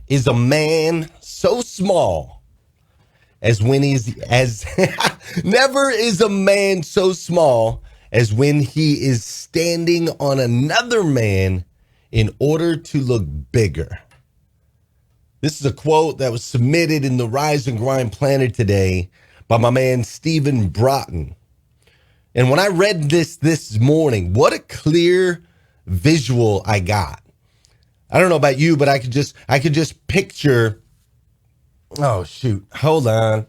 is a man so small as when he's as never is a man so small as when he is standing on another man in order to look bigger. This is a quote that was submitted in the Rise and Grind Planner today by my man Stephen Broughton. And when I read this morning, what a clear visual I got. I don't know about you, but I could just picture. Oh shoot, hold on.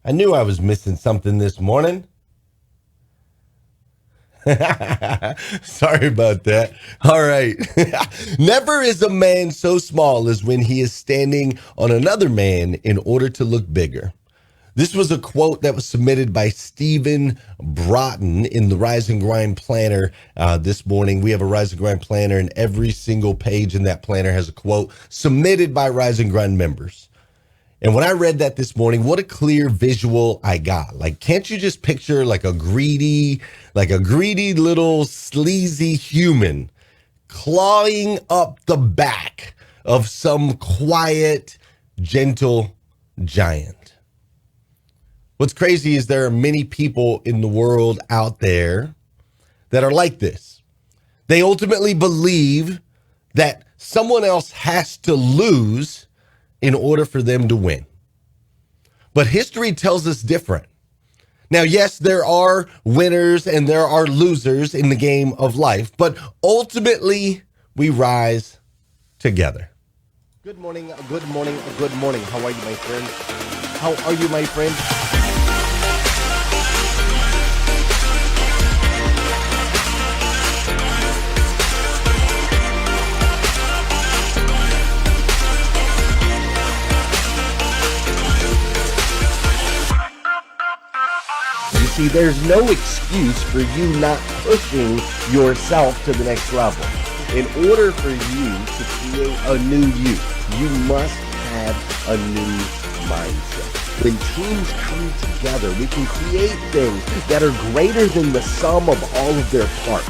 I knew I was missing something this morning. Sorry about that. All right. Never is a man so small as when he is standing on another man in order to look bigger. This was a quote that was submitted by Stephen Broughton in the Rise and Grind Planner this morning. We have a Rise and Grind Planner, and every single page in that planner has a quote submitted by Rise and Grind members. And when I read that this morning, what a clear visual I got. Like, can't you just picture like a greedy little sleazy human clawing up the back of some quiet, gentle giant? What's crazy is there are many people in the world out there that are like this. They ultimately believe that someone else has to lose in order for them to win. But history tells us different. Now, yes, there are winners and there are losers in the game of life, but ultimately we rise together. Good morning, good morning, good morning. How are you, my friend? How are you, my friend? See, there's no excuse for you not pushing yourself to the next level. In order for you to create a new you must have a new mindset. When teams come together, we can create things that are greater than the sum of all of their parts.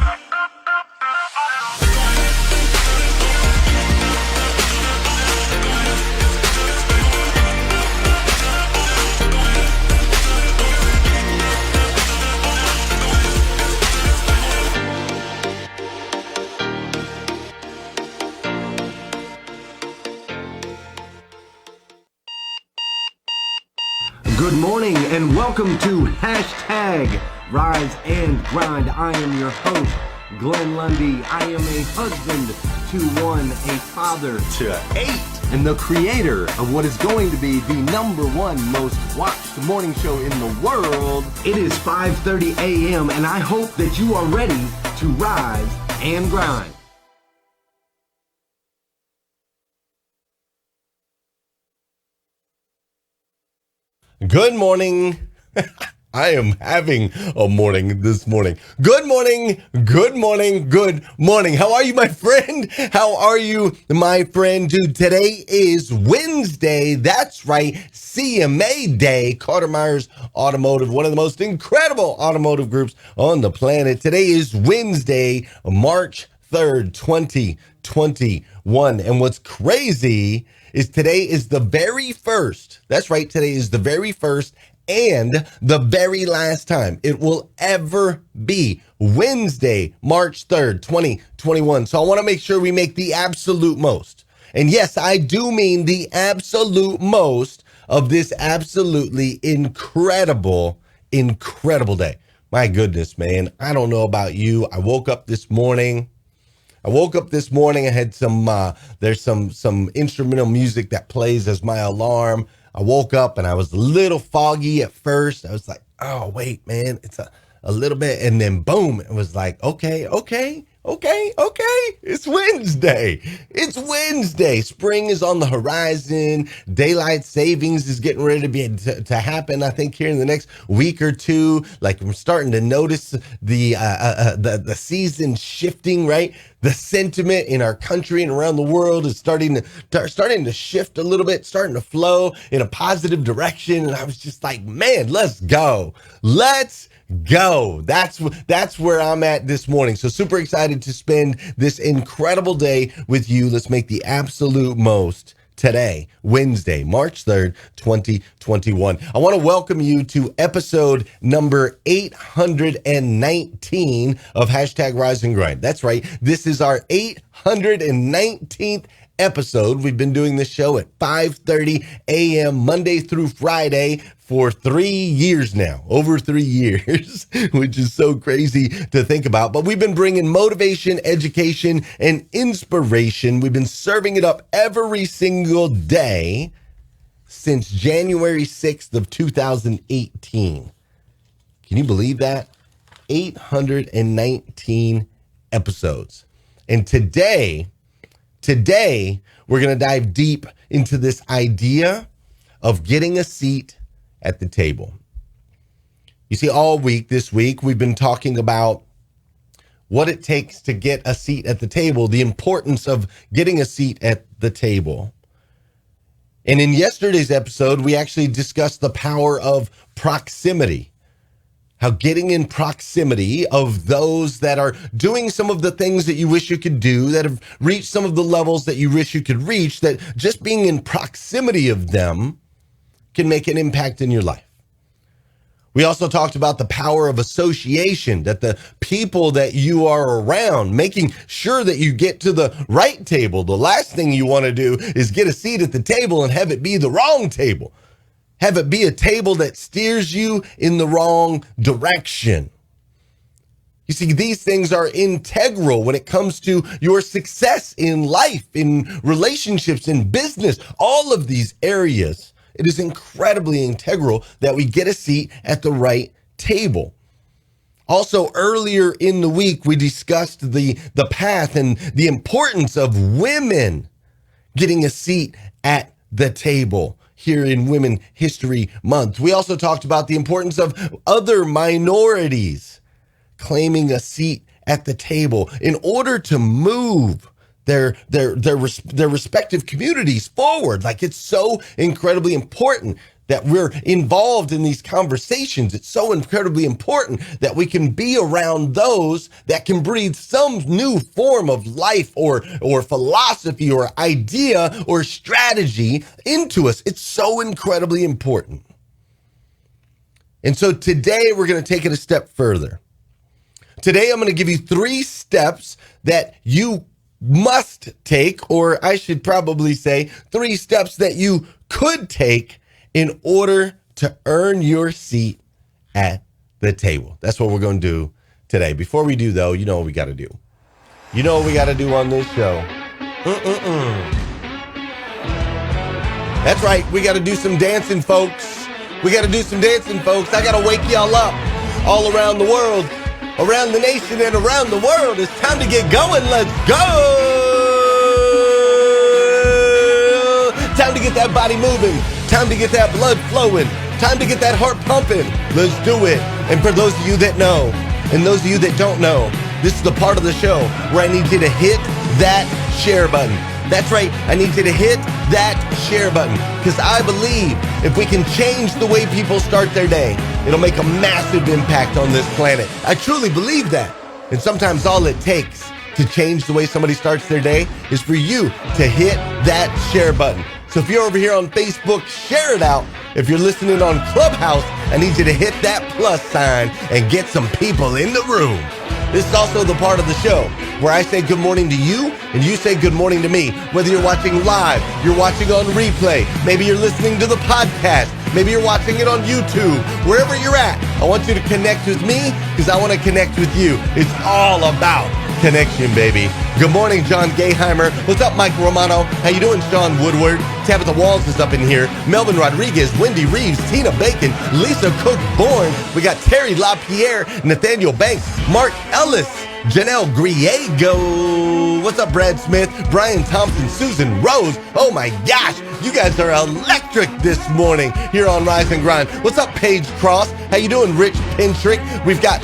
Good morning and welcome to hashtag Rise and Grind. I am your host, Glenn Lundy. I am a husband to one, a father to 8, and the creator of what is going to be the #1 most watched morning show in the world. It is 5:30 a.m. and I hope that you are ready to rise and grind. Good morning. I am having a morning this morning. Good morning. Good morning. Good morning. How are you, my friend? How are you, my friend? Dude, today is Wednesday. That's right. CMA Day. Carter Myers Automotive, one of the most incredible automotive groups on the planet. Today is Wednesday, March 3rd, 2021. And what's crazy is today is the very first, that's right, today is the very first and the very last time it will ever be Wednesday, March 3rd, 2021. So I want to make sure we make the absolute most. And yes, I do mean the absolute most of this absolutely incredible day. My goodness, man. I don't know about you. I woke up this morning. I had there's some instrumental music that plays as my alarm. I woke up and I was a little foggy at first. I was like, oh, wait, man, it's a little bit. And then boom, it was like, okay. It's Wednesday. It's Wednesday. Spring is on the horizon. Daylight savings is getting ready to happen, I think, here in the next week or two. Like, I'm starting to notice the season shifting, right? The sentiment in our country and around the world is starting to shift a little bit, starting to flow in a positive direction. And I was just like, man, let's go. Let's go. That's where I'm at this morning. So super excited to spend this incredible day with you. Let's make the absolute most today, Wednesday, March 3rd, 2021. I want to welcome you to episode number 819 of hashtag Rise and Grind. That's right. This is our 819th episode. We've been doing this show at 5:30 a.m. Monday through Friday for 3 years now, over 3 years, which is so crazy to think about. But we've been bringing motivation, education, and inspiration. We've been serving it up every single day since January 6th of 2018. Can you believe that? 819 episodes. And today, we're going to dive deep into this idea of getting a seat at the table. You see, all week this week, we've been talking about what it takes to get a seat at the table, the importance of getting a seat at the table. And in yesterday's episode, we actually discussed the power of proximity. How getting in proximity of those that are doing some of the things that you wish you could do, that have reached some of the levels that you wish you could reach, that just being in proximity of them can make an impact in your life. We also talked about the power of association, that the people that you are around, making sure that you get to the right table. The last thing you want to do is get a seat at the table and have it be the wrong table. Have it be a table that steers you in the wrong direction. You see, these things are integral when it comes to your success in life, in relationships, in business, all of these areas. It is incredibly integral that we get a seat at the right table. Also, earlier in the week, we discussed the path and the importance of women getting a seat at the table here in Women History Month. We also talked about the importance of other minorities claiming a seat at the table in order to move their respective communities forward. Like, it's so incredibly important that we're involved in these conversations. It's so incredibly important that we can be around those that can breathe some new form of life or philosophy or idea or strategy into us. It's so incredibly important. And so today we're going to take it a step further. Today I'm going to give you 3 steps that you must take, or I should probably say 3 steps that you could take in order to earn your seat at the table. That's what we're going to do today. Before we do, though, you know what we got to do. You know what we got to do on this show. That's right. We got to do some dancing, folks. We got to do some dancing, folks. I got to wake y'all up all around the world, around the nation, and around the world. It's time to get going. Let's go. Time to get that body moving. Time to get that blood flowing. Time to get that heart pumping. Let's do it. And for those of you that know, and those of you that don't know, this is the part of the show where I need you to hit that share button. That's right. I need you to hit that share button, because I believe if we can change the way people start their day, it'll make a massive impact on this planet. I truly believe that. And sometimes all it takes to change the way somebody starts their day is for you to hit that share button. So if you're over here on Facebook, share it out. If you're listening on Clubhouse, I need you to hit that plus sign and get some people in the room. This is also the part of the show where I say good morning to you and you say good morning to me. Whether you're watching live, you're watching on replay, maybe you're listening to the podcast, maybe you're watching it on YouTube, wherever you're at, I want you to connect with me because I want to connect with you. It's all about connection, baby. Good morning, John Gayheimer. What's up, Mike Romano? How you doing, Sean Woodward? Tabitha Walls is up in here. Melvin Rodriguez, Wendy Reeves, Tina Bacon, Lisa Cook-Bourne. We got Terry LaPierre, Nathaniel Banks, Mark Ellis, Janelle Griego. What's up, Brad Smith, Brian Thompson, Susan Rose. Oh my gosh, you guys are electric this morning here on Rise and Grind. What's up, Paige Cross? How you doing, Rich Pintrick? We've got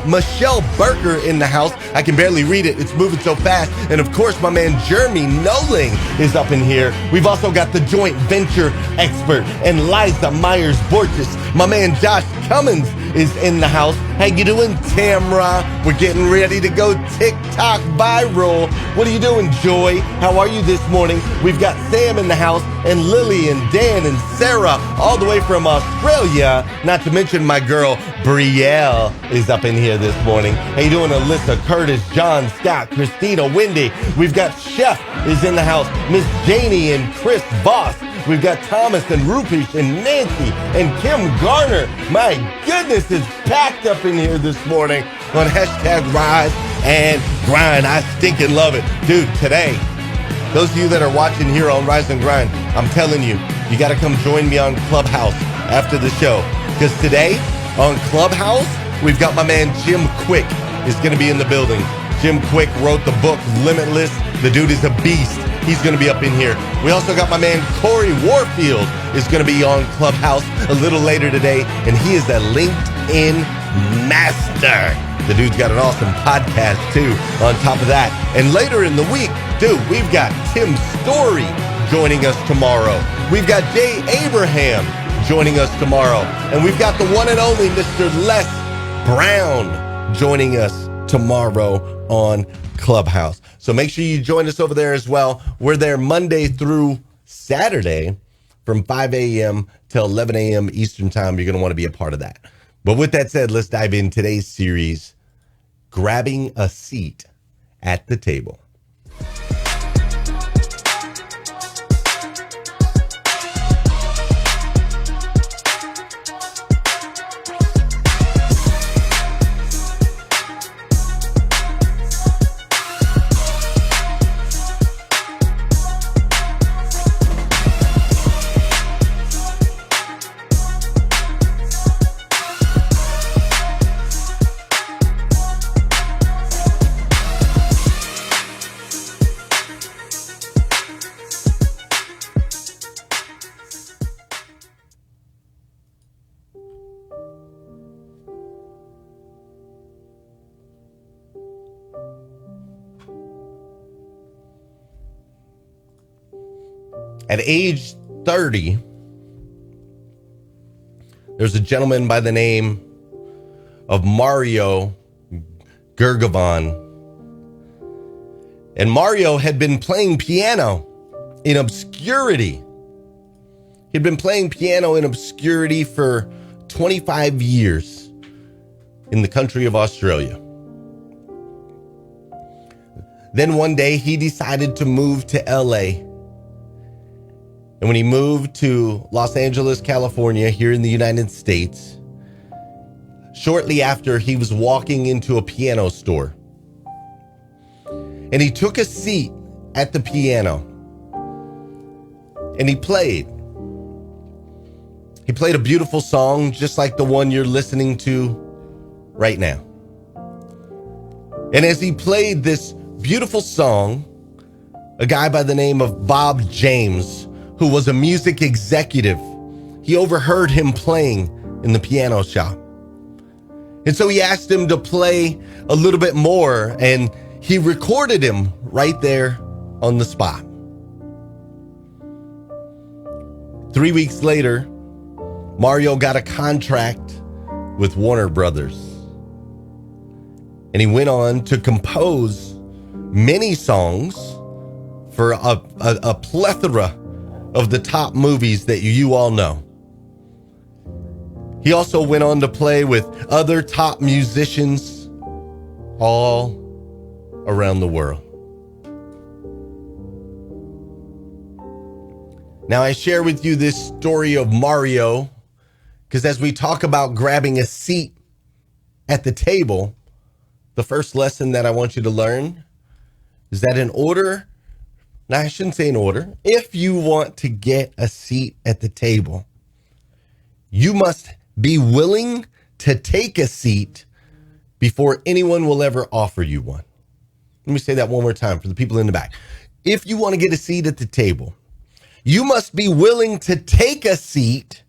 Michelle Berger in the house. I can barely read it. It's moving so fast. And of course, my man Jeremy Noling is up in here. We've also got the joint venture expert and Liza Myers-Borges. My man Josh Cummins is in the house. How you doing, Tamra? We're getting ready to go TikTok viral. What are you doing, Joy? How are you this morning? We've got Sam in the house, and Lily and Dan and Sarah all the way from Australia. Not to mention my girl Brielle is up in here this morning. How you doing, Alyssa, Curtis, John, Scott, Christina, Wendy? We've got Chef is in the house, Miss Janie and Chris Voss. We've got Thomas and Rupesh and Nancy and Kim Garner. My goodness, it's packed up in here this morning on hashtag Rise and Grind. I stinking love it. Dude, today, those of you that are watching here on Rise and Grind, I'm telling you, you got to come join me on Clubhouse after the show. Because today on Clubhouse, we've got my man Jim Quick is going to be in the building. Jim Quick wrote the book Limitless. The dude is a beast. He's going to be up in here. We also got my man Corey Warfield is going to be on Clubhouse a little later today, and he is a LinkedIn master. The dude's got an awesome podcast too on top of that. And later in the week, dude, we've got Tim Story joining us tomorrow. We've got Jay Abraham joining us tomorrow. And we've got the one and only Mr. Les Brown joining us tomorrow on Clubhouse. So make sure you join us over there as well. We're there Monday through Saturday from 5 a.m. till 11 a.m. Eastern time. You're going to want to be a part of that. But with that said, let's dive in today's series, Grabbing a Seat at the Table. At age 30, there's a gentleman by the name of Mario Gergevon. And Mario had been playing piano in obscurity. He'd been playing piano in obscurity for 25 years in the country of Australia. Then one day he decided to move to LA. And when he moved to Los Angeles, California, here in the United States, shortly after, he was walking into a piano store. And he took a seat at the piano. And he played. He played a beautiful song, just like the one you're listening to right now. And as he played this beautiful song, a guy by the name of Bob James, who was a music executive, he overheard him playing in the piano shop. And so he asked him to play a little bit more, and he recorded him right there on the spot. 3 weeks later, Mario got a contract with Warner Brothers. And he went on to compose many songs for a plethora of the top movies that you all know. He also went on to play with other top musicians all around the world. Now, I share with you this story of Mario because as we talk about grabbing a seat at the table, the first lesson that I want you to learn is that now, I shouldn't say in order. If you want to get a seat at the table, you must be willing to take a seat before anyone will ever offer you one. Let me say that one more time for the people in the back. If you want to get a seat at the table, you must be willing to take a seat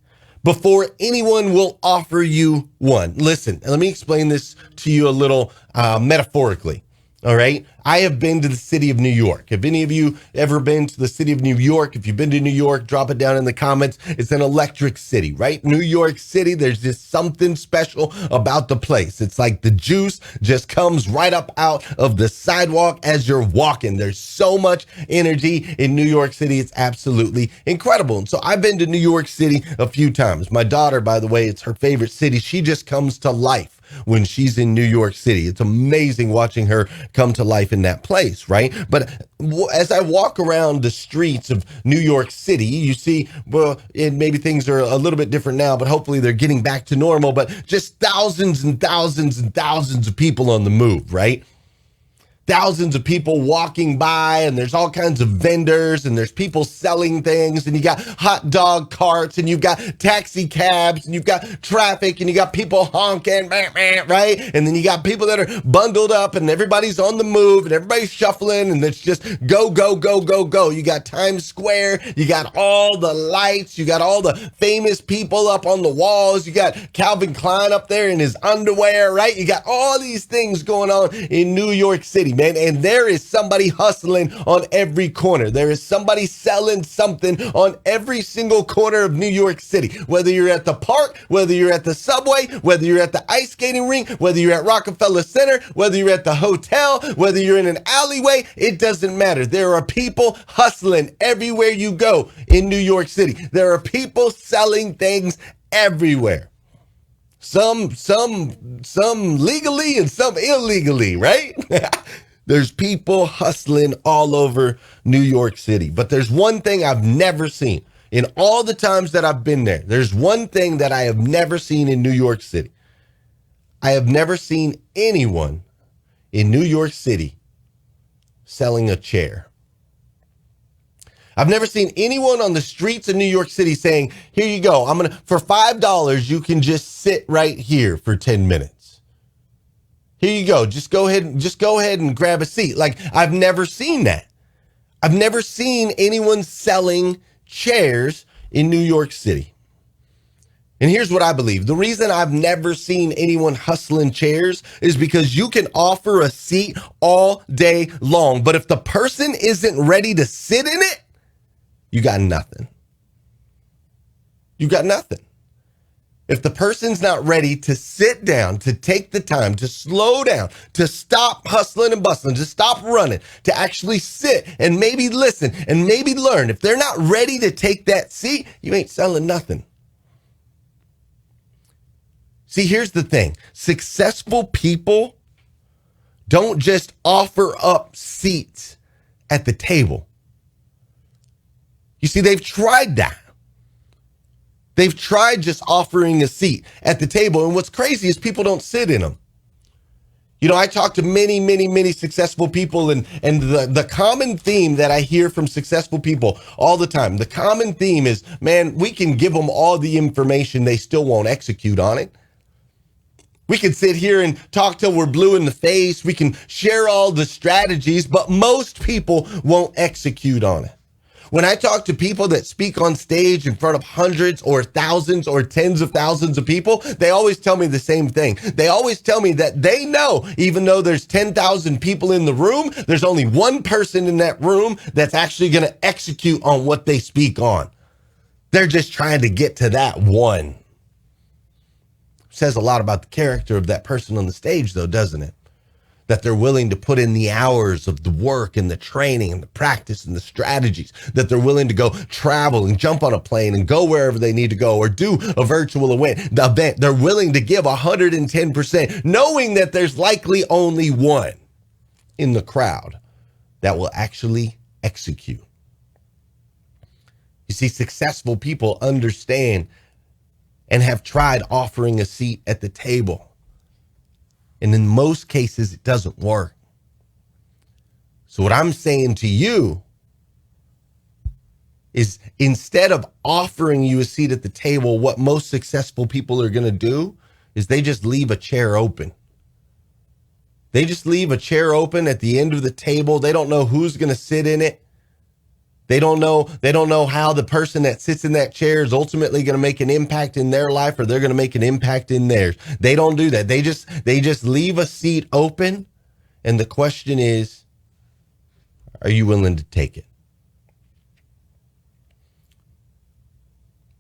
before anyone will offer you one. Listen, let me explain this to you a little metaphorically. All right. I have been to the city of New York. Have any of you ever been to the city of New York? If you've been to New York, drop it down in the comments. It's an electric city, right? New York City, there's just something special about the place. It's like the juice just comes right up out of the sidewalk as you're walking. There's so much energy in New York City. It's absolutely incredible. And so I've been to New York City a few times. My daughter, by the way, it's her favorite city. She just comes to life when she's in New York City. It's amazing watching her come to life in that place, right? But as I walk around the streets of New York City, you see, well, and maybe things are a little bit different now, but hopefully they're getting back to normal, but just thousands and thousands and thousands of people on the move, right? Thousands of people walking by, and there's all kinds of vendors, and there's people selling things, and you got hot dog carts, and you've got taxi cabs, and you've got traffic, and you got people honking, right? And then you got people that are bundled up, and everybody's on the move, and everybody's shuffling, and it's just go, go, go, go, go. You got Times Square, you got all the lights, you got all the famous people up on the walls, you got Calvin Klein up there in his underwear, right? You got all these things going on in New York City, man, and there is somebody hustling on every corner. There is somebody selling something on every single corner of New York City. Whether you're at the park, whether you're at the subway, whether you're at the ice skating rink, whether you're at Rockefeller Center, whether you're at the hotel, whether you're in an alleyway, it doesn't matter. There are people hustling everywhere you go in New York City. There are people selling things everywhere. Some legally and some illegally, right? There's people hustling all over New York City. But there's one thing I've never seen in all the times that I've been there. There's one thing that I have never seen in New York City. I have never seen anyone in New York City selling a chair. I've never seen anyone on the streets of New York City saying, here you go, for $5, you can just sit right here for 10 minutes. Here you go. Just go ahead and grab a seat. Like, I've never seen that. I've never seen anyone selling chairs in New York City. And here's what I believe. The reason I've never seen anyone hustling chairs is because you can offer a seat all day long, but if the person isn't ready to sit in it, you got nothing. You got nothing. If the person's not ready to sit down, to take the time, to slow down, to stop hustling and bustling, to stop running, to actually sit and maybe listen and maybe learn, if they're not ready to take that seat, you ain't selling nothing. See, here's the thing. Successful people don't just offer up seats at the table. You see, they've tried that. They've tried just offering a seat at the table. And what's crazy is people don't sit in them. You know, I talk to many, many, many successful people, and the common theme that I hear from successful people all the time, the common theme is, man, we can give them all the information, they still won't execute on it. We can sit here and talk till we're blue in the face. We can share all the strategies, but most people won't execute on it. When I talk to people that speak on stage in front of hundreds or thousands or tens of thousands of people, they always tell me the same thing. They always tell me that they know, even though there's 10,000 people in the room, there's only one person in that room that's actually going to execute on what they speak on. They're just trying to get to that one. Says a lot about the character of that person on the stage, though, doesn't it? That they're willing to put in the hours of the work and the training and the practice and the strategies, that they're willing to go travel and jump on a plane and go wherever they need to go or do a virtual event. They're willing to give 110%, knowing that there's likely only one in the crowd that will actually execute. You see, successful people understand and have tried offering a seat at the table. And in most cases, it doesn't work. So what I'm saying to you is, instead of offering you a seat at the table, what most successful people are going to do is they just leave a chair open. They just leave a chair open at the end of the table. They don't know who's going to sit in it. They don't know how the person that sits in that chair is ultimately going to make an impact in their life, or they're going to make an impact in theirs. They don't do that. They just leave a seat open, And the question is, are you willing to take it?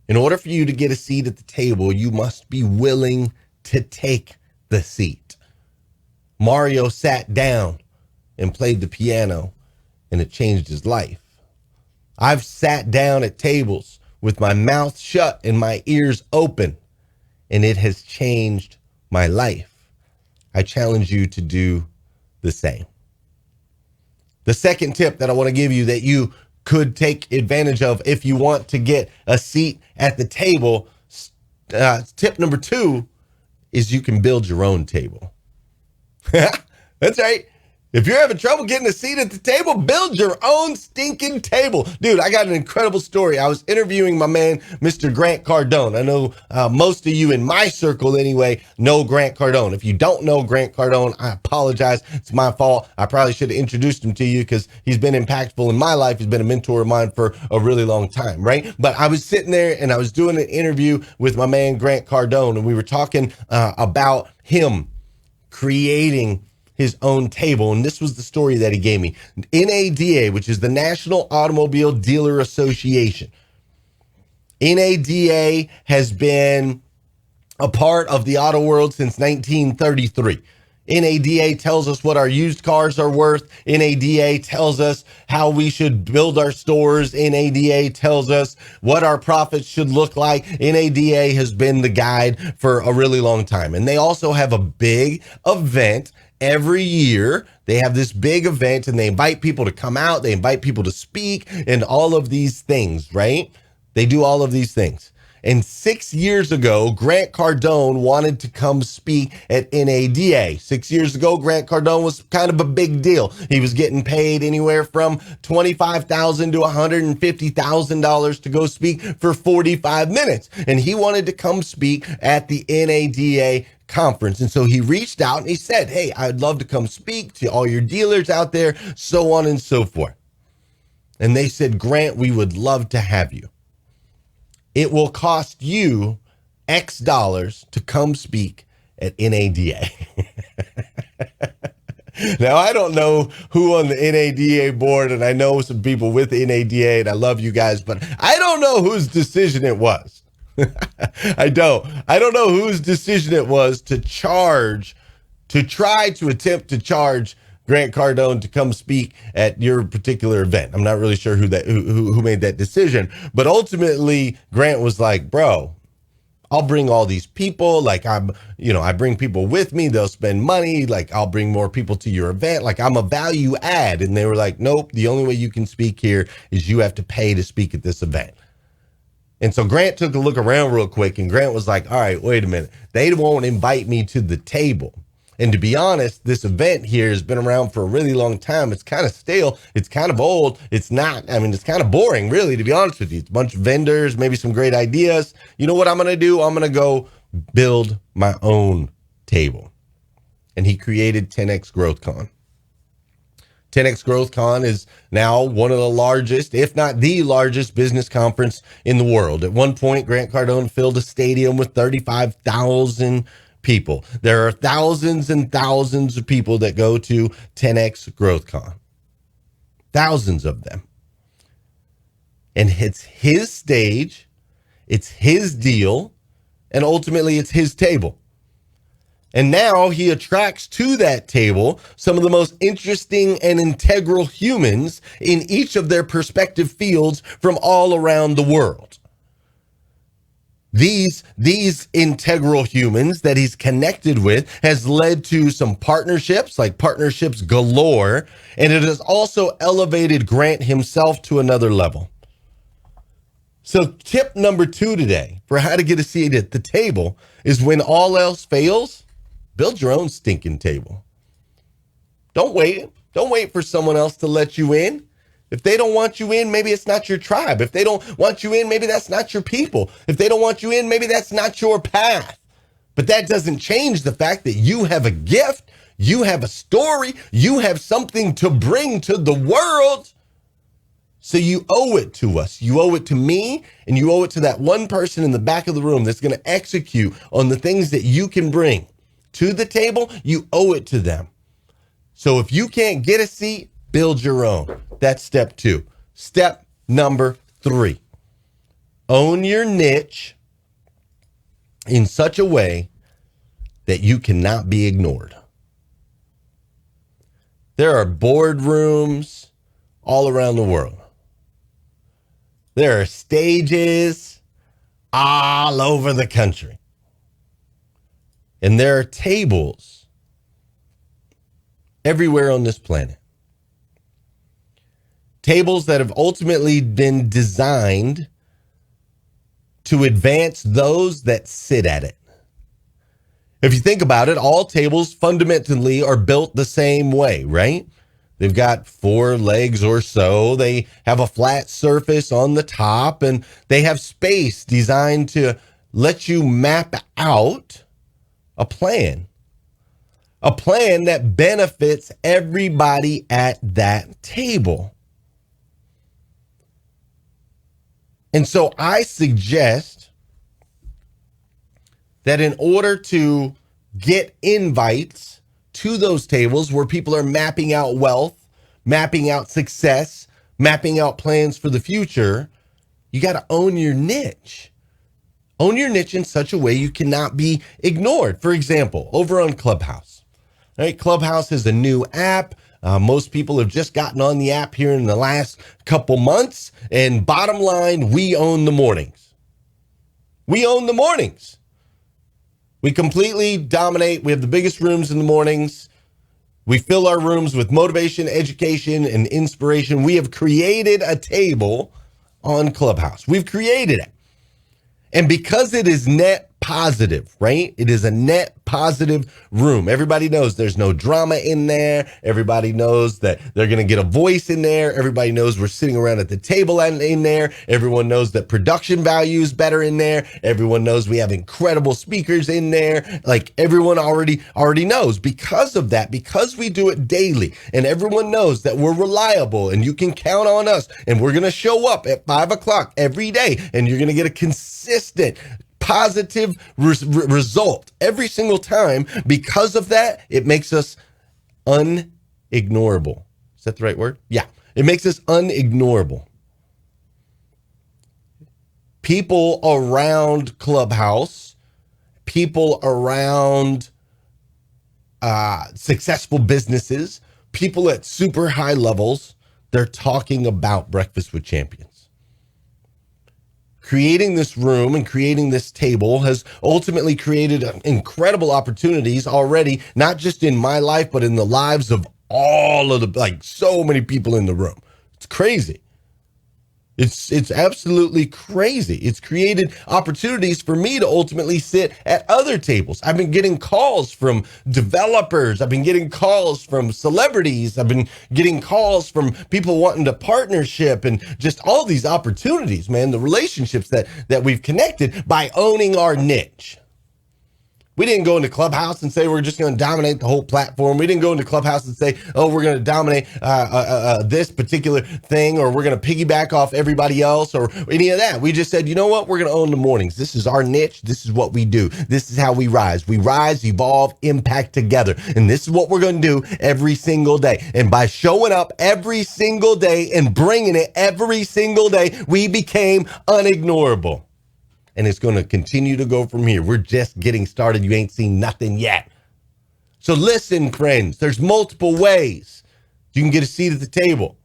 In order for you to get a seat at the table, you must be willing to take the seat. Mario sat down and played the piano, and it changed his life. I've sat down at tables with my mouth shut and my ears open, and it has changed my life. I challenge you to do the same. The second tip that I want to give you that you could take advantage of if you want to get a seat at the table, tip number 2 is you can build your own table. That's right. If you're having trouble getting a seat at the table, build your own stinking table. Dude, I got an incredible story. I was interviewing my man, Mr. Grant Cardone. I know most of you in my circle anyway know Grant Cardone. If you don't know Grant Cardone, I apologize. It's my fault. I probably should have introduced him to you because he's been impactful in my life. He's been a mentor of mine for a really long time, right? But I was sitting there and I was doing an interview with my man, Grant Cardone, and we were talking about him creating his own table. And this was the story that he gave me. NADA, which is the National Automobile Dealer Association. NADA has been a part of the auto world since 1933. NADA tells us what our used cars are worth. NADA tells us how we should build our stores. NADA tells us what our profits should look like. NADA has been the guide for a really long time. And they also have a big event every year. They have this big event and they invite people to come out. They invite people to speak and all of these things, right? They do all of these things. And 6 years ago, Grant Cardone wanted to come speak at NADA. 6 years ago, Grant Cardone was kind of a big deal. He was getting paid anywhere from $25,000 to $150,000 to go speak for 45 minutes. And he wanted to come speak at the NADA conference. And so he reached out and he said, hey, I'd love to come speak to all your dealers out there, so on and so forth. And they said, Grant, we would love to have you. It will cost you X dollars to come speak at NADA. Now, I don't know who on the NADA board, and I know some people with NADA, and I love you guys, but I don't know whose decision it was. I don't know whose decision it was to attempt to charge Grant Cardone to come speak at your particular event. I'm not really sure who made that decision, but ultimately Grant was like, bro, I'll bring all these people. Like I bring people with me. They'll spend money. Like I'll bring more people to your event. Like I'm a value add. And they were like, nope, the only way you can speak here is you have to pay to speak at this event. And so Grant took a look around real quick and Grant was like, all right, wait a minute. They won't invite me to the table. And to be honest, this event here has been around for a really long time. It's kind of stale. It's kind of old. It's kind of boring, really, to be honest with you. It's a bunch of vendors, maybe some great ideas. You know what I'm going to do? I'm going to go build my own table. And he created 10X GrowthCon. 10X GrowthCon is now one of the largest, if not the largest, business conference in the world. At one point, Grant Cardone filled a stadium with 35,000 people. There are thousands and thousands of people that go to 10X GrowthCon. Thousands of them. And it's his stage, it's his deal, and ultimately it's his table. And now he attracts to that table some of the most interesting and integral humans in each of their respective fields from all around the world. These integral humans that he's connected with has led to some partnerships, like partnerships galore, and it has also elevated Grant himself to another level. So tip number 2 today for how to get a seat at the table is when all else fails, build your own stinking table. Don't wait. Don't wait for someone else to let you in. If they don't want you in, maybe it's not your tribe. If they don't want you in, maybe that's not your people. If they don't want you in, maybe that's not your path. But that doesn't change the fact that you have a gift, you have a story, you have something to bring to the world. So you owe it to us. You owe it to me, and you owe it to that one person in the back of the room that's going to execute on the things that you can bring to the table. You owe it to them. So if you can't get a seat, build your own. That's step 2. Step number 3. Own your niche in such a way that you cannot be ignored. There are boardrooms all around the world. There are stages all over the country. And there are tables everywhere on this planet. Tables that have ultimately been designed to advance those that sit at it. If you think about it, all tables fundamentally are built the same way, right? They've got 4 legs or so. They have a flat surface on the top, and they have space designed to let you map out a plan that benefits everybody at that table. And so I suggest that in order to get invites to those tables where people are mapping out wealth, mapping out success, mapping out plans for the future, you got to own your niche. Own your niche in such a way you cannot be ignored. For example, over on Clubhouse. Right? Clubhouse is a new app. Most people have just gotten on the app here in the last couple months. And bottom line, we own the mornings. We own the mornings. We completely dominate. We have the biggest rooms in the mornings. We fill our rooms with motivation, education, and inspiration. We have created a table on Clubhouse. We've created it. And because it is net positive, right? It is a net positive room. Everybody knows there's no drama in there. Everybody knows that they're going to get a voice in there. Everybody knows we're sitting around at the table in there. Everyone knows that production value is better in there. Everyone knows we have incredible speakers in there. Like everyone already knows. Because of that, because we do it daily and everyone knows that we're reliable and you can count on us and we're going to show up at 5 o'clock every day and you're going to get a consistent positive result every single time. Because of that, it makes us unignorable. Is that the right word? Yeah. It makes us unignorable. People around Clubhouse, people around successful businesses, people at super high levels, they're talking about Breakfast with Champions. Creating this room and creating this table has ultimately created incredible opportunities already, not just in my life, but in the lives of all of so many people in the room. It's crazy. It's absolutely crazy. It's created opportunities for me to ultimately sit at other tables. I've been getting calls from developers. I've been getting calls from celebrities. I've been getting calls from people wanting to partnership and just all these opportunities, man, the relationships that we've connected by owning our niche. We didn't go into Clubhouse and say we're just going to dominate the whole platform. We didn't go into Clubhouse and say, oh, we're going to dominate this particular thing, or we're going to piggyback off everybody else, or any of that. We just said, you know what? We're going to own the mornings. This is our niche. This is what we do. This is how we rise. We rise, evolve, impact together. And this is what we're going to do every single day. And by showing up every single day and bringing it every single day, we became unignorable. And it's going to continue to go from here. We're just getting started. You ain't seen nothing yet. So listen, friends, there's multiple ways you can get a seat at the table.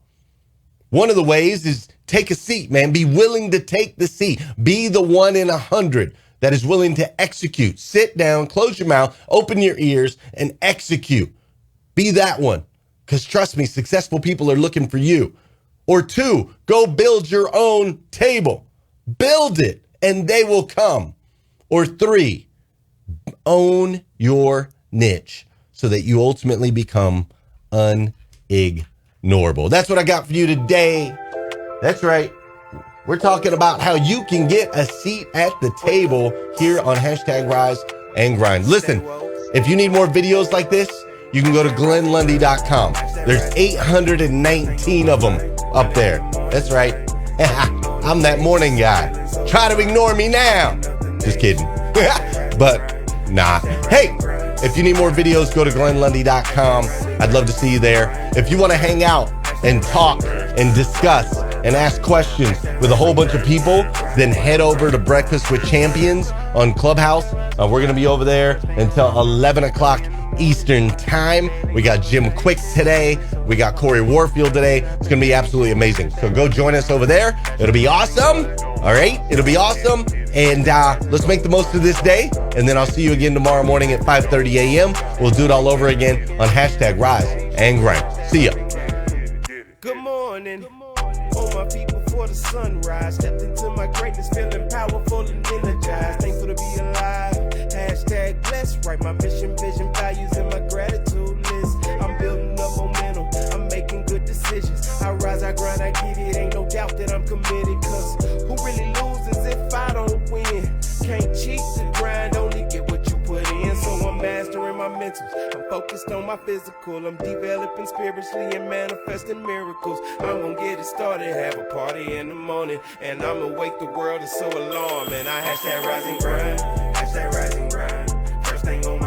One of the ways is take a seat, man. Be willing to take the seat. Be the 1 in 100 that is willing to execute. Sit down, close your mouth, open your ears, and execute. Be that one. Because trust me, successful people are looking for you. Or 2, go build your own table. Build it. And they will come. Or 3, own your niche so that you ultimately become unignorable. That's what I got for you today. That's right. We're talking about how you can get a seat at the table here on #RiseAndGrind. Listen, if you need more videos like this, you can go to GlennLundy.com. There's 819 of them up there. That's right. I'm that morning guy. Try to ignore me now. Just kidding. But nah. Hey, If you need more videos, go to glennlundy.com. I'd love to see you there. If you want to hang out and talk and discuss and ask questions with a whole bunch of people, then head over to Breakfast with Champions on Clubhouse. We're going to be over there until 11 o'clock Eastern time. We got Jim Quick today. We got Corey Warfield today. It's going to be absolutely amazing. So go join us over there. It'll be awesome. All right. It'll be awesome. And let's make the most of this day. And then I'll see you again tomorrow morning at 5:30 a.m. We'll do it all over again on hashtag Rise and Grind. See ya. Good morning. All my people for the sunrise. Stepped into my greatness, feeling powerful and energized. Thankful to be alive. Hashtag blessed. Write my mission, vision, values, and my gratitude list. I'm building up momentum. I'm making good decisions. I rise, I grind, I get it. Ain't no doubt that I'm committed. Cause who really loses if I don't win? Can't cheat the grind, only get what you put in. So I'm mastering my mentals. I'm focused on my physical. I'm developing spiritually and manifesting miracles. I'm gonna get it started, have a party in the morning, and I'ma wake the world is so alarmed. And I hashtag rise and grind, hashtag rise and grind. First thing on my